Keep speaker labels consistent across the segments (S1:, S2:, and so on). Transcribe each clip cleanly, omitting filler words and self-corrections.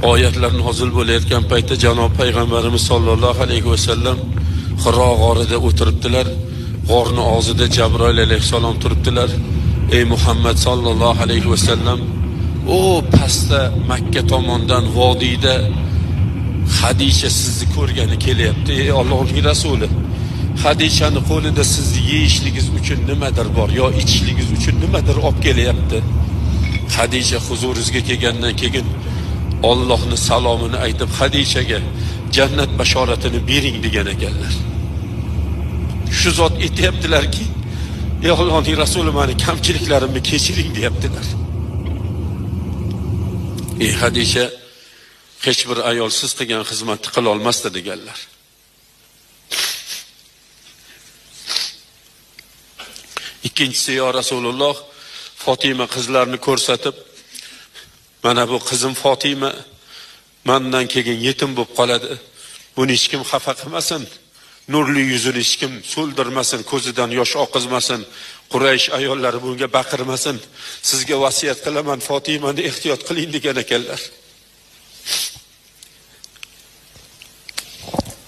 S1: oyatlar nozil bo'layotgan paytda janob payg'ambarimiz sollallohu alayhi vasallam Hiro g'orida o'tiribdilar. G'orning og'zida Jabroil alayhissalom turibdilar. Ey Muhammad sollallohu alayhi vasallam, o pastda Makka tomondan vodiyda Hadisha sizni ko'rgani kelyapti. Ey Allohning rasuli, Hadishani qo'lida sizni yeyishligingiz uchun nimadir bor yo ichishligingiz uchun nimadir olib kelyapti. Hadisha huzuringizga kelgandan keyin Allohning salomini aytib Hadishaga jannat bashoratini bering degan ekanlar. Shu zot aytibdilarki, ey Allohning rasuli, meni kamchiliklarimni kechiring deyaptilar. Ey Hadisha, hech bir ayol siz qilgan xizmatni qila olmasdi deganlar. Ikkinchisi, yo Rasululloh, Fatima qizlarni ko'rsatib, mana bu qizim Fatima mendan keyin yetim bo'lib qoladi. Buni hech kim xafa qilmasin. Nurli yuzini hech kim so'ldirmasin, ko'zidan yosh oqizmasin. Quraysh ayollari bunga baqirmasin. Sizga vasiyat qilaman, Fatimani ehtiyot qiling degan ekanlar.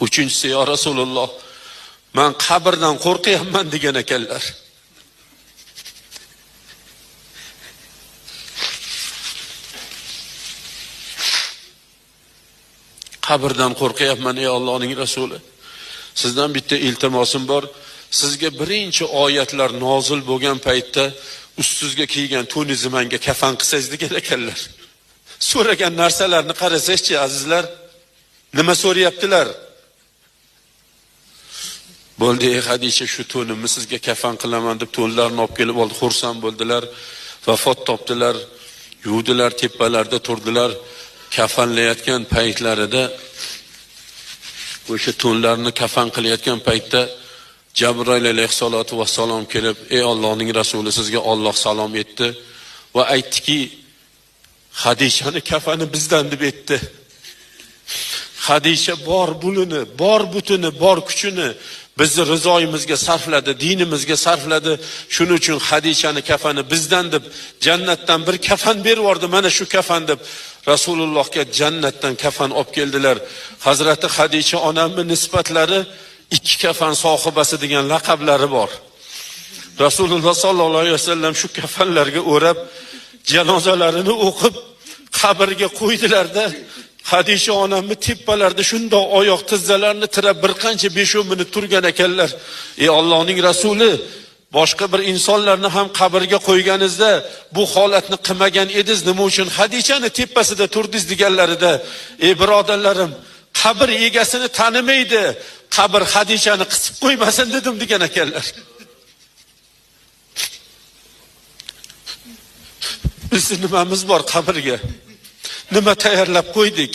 S1: Uchinchisi, yo Rasululloh, men qabrdan qo'rqyapman degan ekanlar. Qabrdan qo'rqyapman ey Allohning rasuli. Sizdan bitta iltimosim bor. Sizga birinchi oyatlar nozil bo'lgan paytda ustingizga kiygan to'ningizni menga kafan qilsangiz degan ekanlar. So'ragan narsalarni qarasangchi azizlar, nima so'rayaptilar? Bo'ldi ey Hadisha, shu to'nimni sizga kafan qilaman deb to'nlarni olib kelib oldi. Xursand bo'ldilar, vafot topdilar, yuvdilar, tepalarda turdilar. Kafanlayotgan paytlarida o'sha to'nlarni kafan qilayotgan paytda Jabroil alayhissalatu vassalom kelib, ey Allohning rasuli, sizga Alloh salom etdi va aytdiki, Hadishani kafani bizdan deb aytdi. Hadisha bor bulini, bor butini, bor kuchini bizni rizoyimizga sarfladi, dinimizga sarfladi. Shuning uchun Hadishani kafani bizdan deb jannatdan bir kafan berib yubordi. Mana shu kafan deb Rasulullohga jannatdan kafan olib keldilar. Hazrati Hadisha onamning nisbatlari ikki kafan sohibasi degan laqablari bor. Rasululloh sollallohu alayhi vasallam shu kafanlarga o'rab janozalarini o'qib qabrga qo'ydilarda, Hadisha onamni tepalarida shundoq oyoq tizzalarini tirab bir qancha 5-10 minut turgan ekanlar. Ey Allohning rasuli, boshqa bir insonlarni ham qabrga qo'yganingizda bu holatni qilmagan edingiz, nima uchun Hadishani tepasida turdingiz deganlarida, ey birodarlarim, qabr egasini tanimaydi, qabr Hadishani qisib qo'ymasin dedim degan ekanlar. Bizni nimamiz bor qabrga? Nima tayyorlab qo'ydik?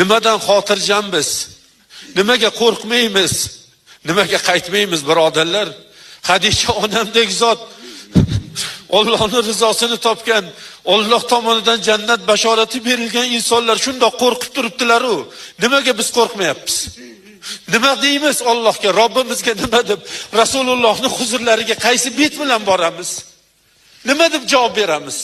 S1: Nimadan xotirjammiz? Nimaga qo'rqmaymiz? Nimaga qaytmaymiz birodarlar? Hadisha onamdek zot Allohning rizosini topgan, Alloh tomonidan jannat bashorati berilgan insonlar shundoq qo'rqib turibdilar-ku. Nimaga biz qo'rqmayapmiz? Nima deymiz Allohga, Robbimizga nima deb Rasulullohning huzurlariga qaysi bet bilan boramiz? Nima deb javob beramiz?